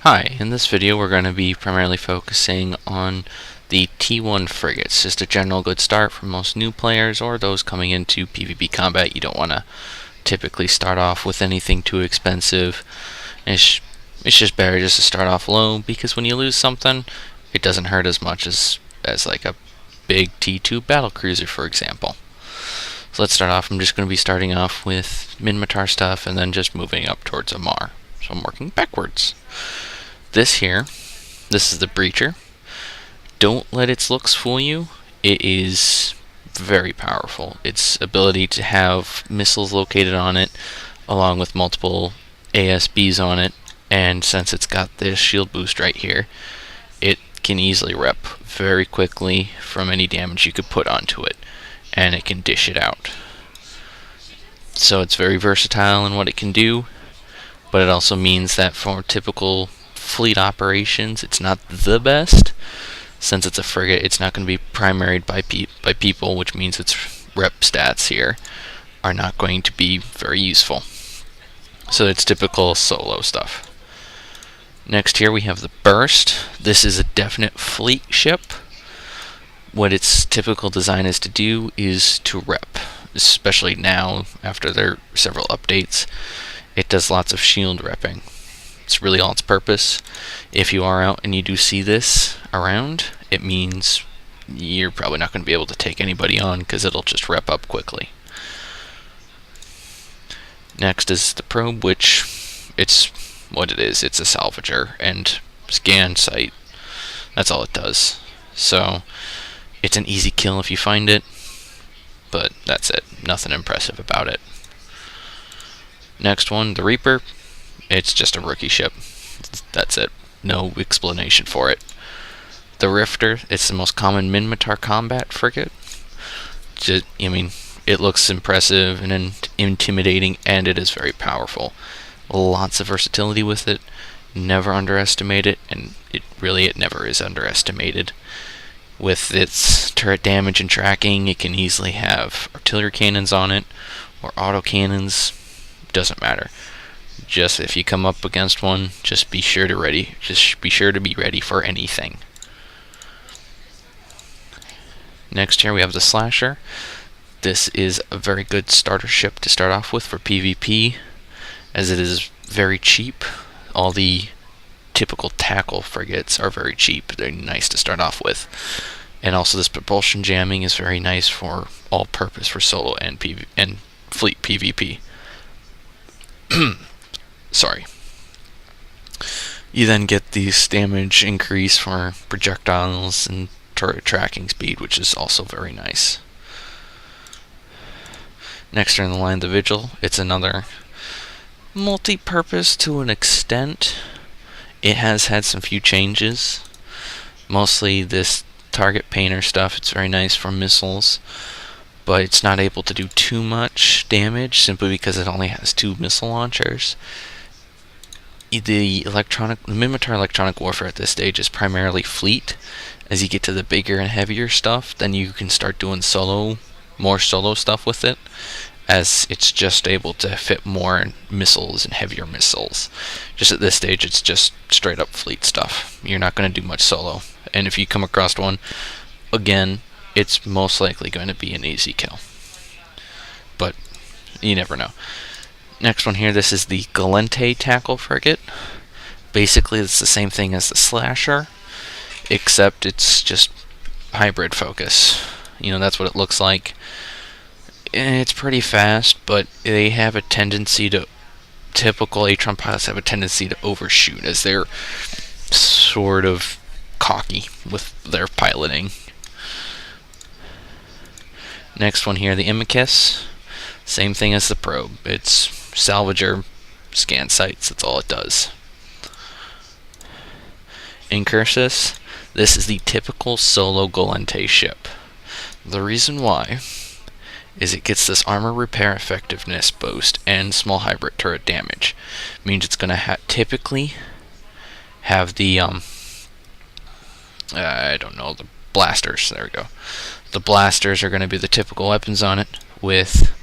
Hi, in this video we're going to be primarily focusing on the T1 frigates. Just a general good start for most new players or those coming into PvP combat. You don't want to typically start off with anything too expensive. It's just better just to start off low, because when you lose something, it doesn't hurt as much as like a big T2 battlecruiser, for example. So let's start off. I'm just going to be starting off with Minmatar stuff and then just moving up towards Amar. So I'm working backwards. This is the Breacher. Don't let its looks fool you. It is very powerful. Its ability to have missiles located on it, along with multiple ASBs on it, and since it's got this shield boost right here, it can easily rep very quickly from any damage you could put onto it, and it can dish it out. So it's very versatile in what it can do, but it also means that for typical fleet operations, it's not the best. Since it's a frigate, it's not going to be primaried by people, which means its rep stats here are not going to be very useful. So it's typical solo stuff. Next here we have the Burst. This is a definite fleet ship. What its typical design is to do is to rep, especially now after their several updates. It does lots of shield repping. It's really all its purpose. If you are out and you do see this around, it means you're probably not going to be able to take anybody on because it'll just rep up quickly. Next is the Probe, which it's what it is. It's a salvager and scan site. That's all it does. So it's an easy kill if you find it, but that's it. Nothing impressive about it. Next one, the Reaper. It's just a rookie ship. That's it. No explanation for it. The Rifter, it's the most common Minmatar combat frigate. It looks impressive and intimidating, and it is very powerful. Lots of versatility with it. Never underestimate it, and it never is underestimated. With its turret damage and tracking, it can easily have artillery cannons on it, or autocannons. Doesn't matter. Just if you come up against one, just be sure to be ready for anything. Next here we have the Slasher. This is a very good starter ship to start off with for PvP, as it is very cheap. All the typical tackle frigates are very cheap. They're nice to start off with. And also this propulsion jamming is very nice for all purpose for solo and fleet PvP. Sorry. You then get these damage increase for projectiles and turret tracking speed, which is also very nice. Next in the line, the Vigil. It's another multi-purpose to an extent. It has had some few changes. Mostly this target painter stuff. It's very nice for missiles, but it's not able to do too much damage simply because it only has 2 missile launchers. The Minmatar electronic warfare at this stage is primarily fleet. As you get to the bigger and heavier stuff, then you can start doing more solo stuff with it, as it's just able to fit more missiles and heavier missiles. Just at this stage, it's just straight up fleet stuff. You're not going to do much solo, and if you come across one, again, it's most likely going to be an easy kill, but you never know. Next one here, this is the Galente tackle frigate. Basically, it's the same thing as the Slasher, except it's just hybrid focus. That's what it looks like. It's pretty fast, but they have a tendency to, typical Atron pilots have a tendency to overshoot, as they're sort of cocky with their piloting. Next one here, the Imicus. Same thing as the Probe. It's salvager, scan sites, that's all it does. Incursus, this is the typical solo Galente ship. The reason why is it gets this armor repair effectiveness boost and small hybrid turret damage. Means it's going to typically have the the blasters. There we go. The blasters are going to be the typical weapons on it, with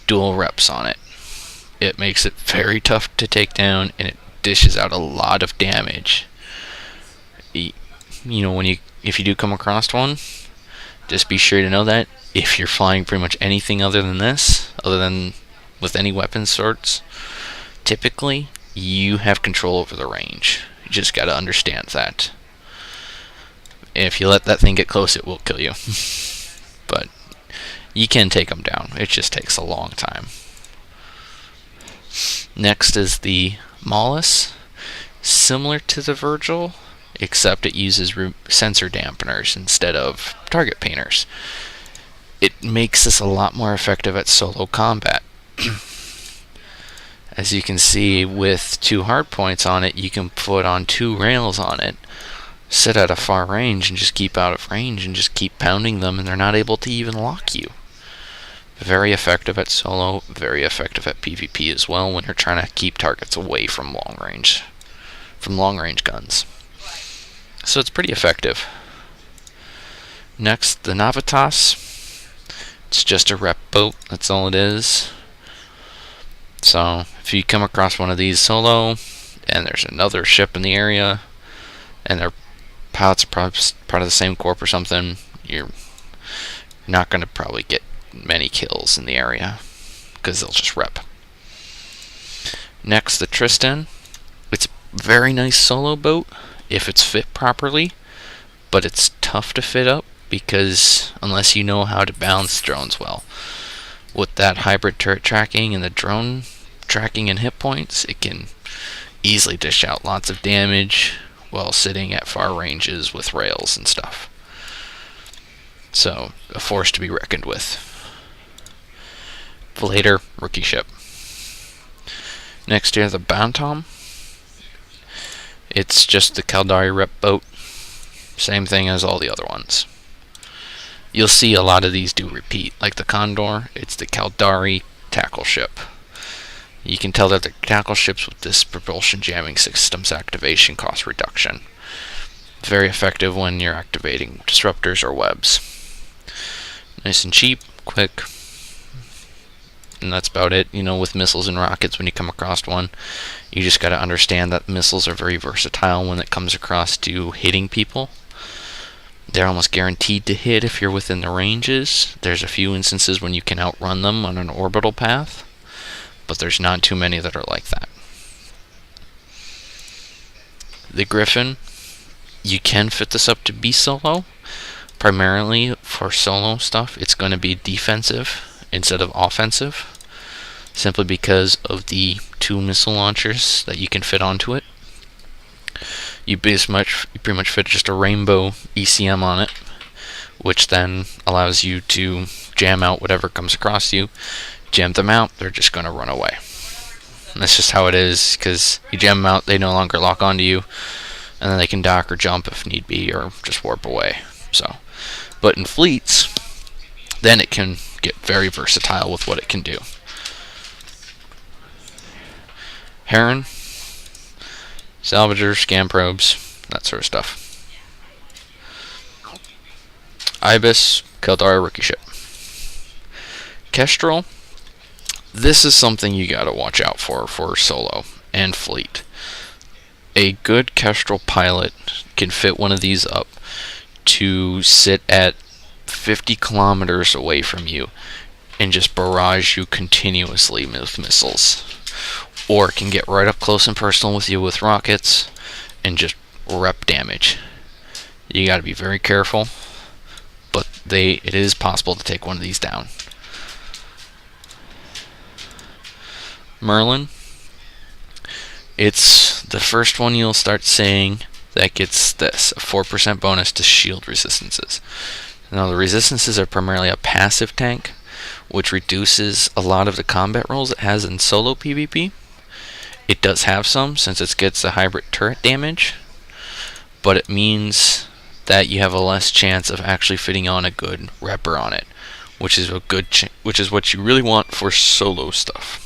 dual reps on it. It makes it very tough to take down, and it dishes out a lot of damage. You know, if you do come across one, just be sure to know that if you're flying pretty much anything other than this, other than with any weapon sorts, typically you have control over the range. You just got to understand that. If you let that thing get close, it will kill you. But you can take them down. It just takes a long time. Next is the Mollis. Similar to the Virgil, except it uses sensor dampeners instead of target painters. It makes this a lot more effective at solo combat. As you can see, with 2 hard points on it, you can put on 2 rails on it, sit at a far range, and just keep out of range and just keep pounding them, and they're not able to even lock you. Very effective at solo, very effective at PvP as well when you're trying to keep targets away from long range guns. So it's pretty effective. Next, the Navitas. It's just a rep boat, that's all it is. So if you come across one of these solo, and there's another ship in the area, and their pilots are part of the same corp or something, you're not going to probably get many kills in the area, because they'll just rep. Next, the Tristan. It's a very nice solo boat if it's fit properly, but it's tough to fit up because unless you know how to balance drones well. With that hybrid turret tracking and the drone tracking and hit points, it can easily dish out lots of damage while sitting at far ranges with rails and stuff. So, a force to be reckoned with. Later, rookie ship. Next here, the Bantam. It's just the Caldari rep boat. Same thing as all the other ones. You'll see a lot of these do repeat. Like the Condor, it's the Caldari tackle ship. You can tell that they're tackle ships with this propulsion jamming system's activation cost reduction. Very effective when you're activating disruptors or webs. Nice and cheap, quick. And that's about it. You know, with missiles and rockets, when you come across one, you just got to understand that missiles are very versatile when it comes across to hitting people. They're almost guaranteed to hit if you're within the ranges. There's a few instances when you can outrun them on an orbital path, but there's not too many that are like that. The Griffin, you can fit this up to be solo. Primarily for solo stuff, it's going to be defensive instead of offensive, simply because of the 2 missile launchers that you can fit onto it. You pretty much fit just a rainbow ECM on it, which then allows you to jam out whatever comes across you. Jam them out, they're just going to run away. And that's just how it is, because you jam them out, they no longer lock onto you, and then they can dock or jump if need be, or just warp away. So, but in fleets, then it can get very versatile with what it can do. Heron, salvager, scan probes, that sort of stuff. Ibis, Caldari rookie ship. Kestrel, this is something you gotta watch out for solo and fleet. A good Kestrel pilot can fit one of these up to sit at 50 kilometers away from you and just barrage you continuously with missiles. Or it can get right up close and personal with you with rockets and just rep damage. You gotta be very careful, but it is possible to take one of these down. Merlin, it's the first one you'll start seeing that gets this, a 4% bonus to shield resistances. Now the resistances are primarily a passive tank, which reduces a lot of the combat rolls it has in solo PvP. It does have some, since it gets the hybrid turret damage, but it means that you have a less chance of actually fitting on a good repper on it, which is what you really want for solo stuff.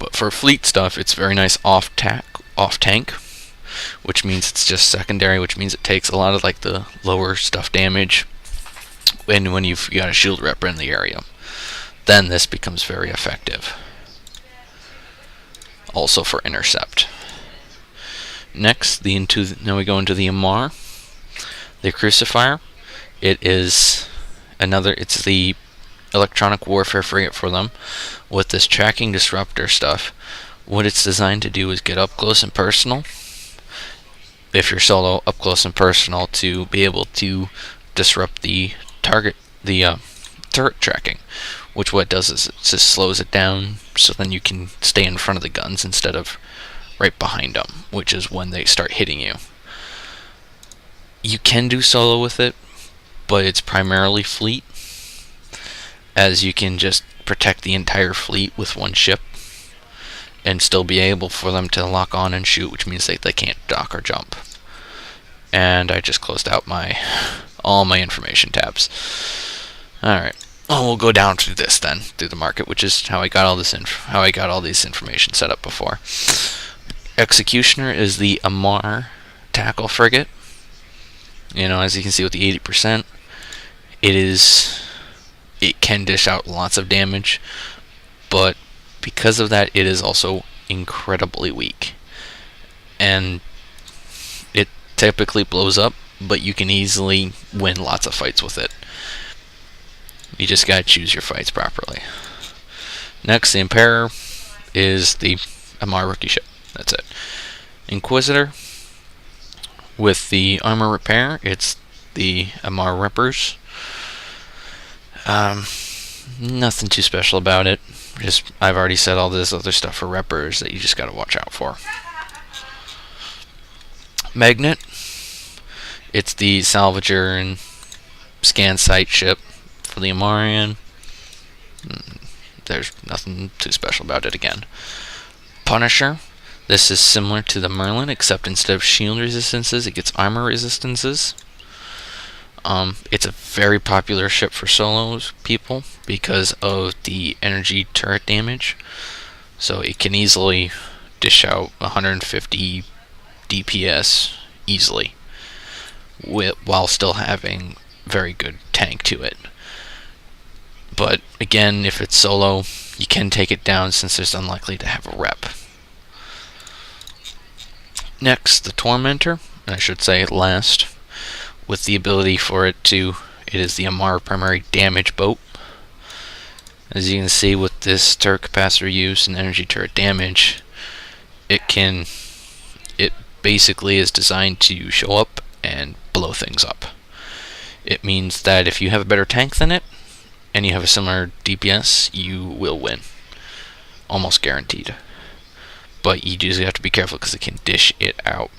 But for fleet stuff, it's very nice off tank, which means it's just secondary, which means it takes a lot of like the lower stuff damage. And when you've got a shield repper in the area, then this becomes very effective. also for intercept. Next, now we go into the Amar, the Crucifier. It's the electronic warfare frigate for them, with this tracking disruptor stuff. What it's designed to do is get up close and personal, if you're solo, up close and personal, to be able to disrupt the turret tracking, which what it does is it just slows it down, so then you can stay in front of the guns instead of right behind them, which is when they start hitting you. You can do solo with it, but it's primarily fleet, as you can just protect the entire fleet with one ship and still be able for them to lock on and shoot, which means they can't dock or jump. And I just closed out all my information tabs. Alright. Well, we'll go down through this then, through the market, which is how I got all this information set up before. Executioner is the Amar tackle frigate. As you can see with the 80%, it can dish out lots of damage, but because of that, it is also incredibly weak. And it typically blows up, but you can easily win lots of fights with it. You just gotta choose your fights properly. Next, the Emperor is the Amar rookie ship. That's it. Inquisitor, with the armor repair, it's the Amar Rippers. Nothing too special about it. I've already said all this other stuff for Rippers that you just gotta watch out for. Magnet, it's the salvager and scan site ship for the Amarian. There's nothing too special about it again. Punisher, this is similar to the Merlin, except instead of shield resistances, it gets armor resistances. It's a very popular ship for solos people because of the energy turret damage. So it can easily dish out 150 DPS easily, while still having very good tank to it. But again, if it's solo, you can take it down since it's unlikely to have a rep. Next, the Tormentor, and I should say last, with the ability for it is the Amar primary damage boat. As you can see with this turret capacitor use and energy turret damage, it basically is designed to show up and blow things up. It means that if you have a better tank than it, and you have a similar DPS, you will win. Almost guaranteed. But you do have to be careful because it can dish it out.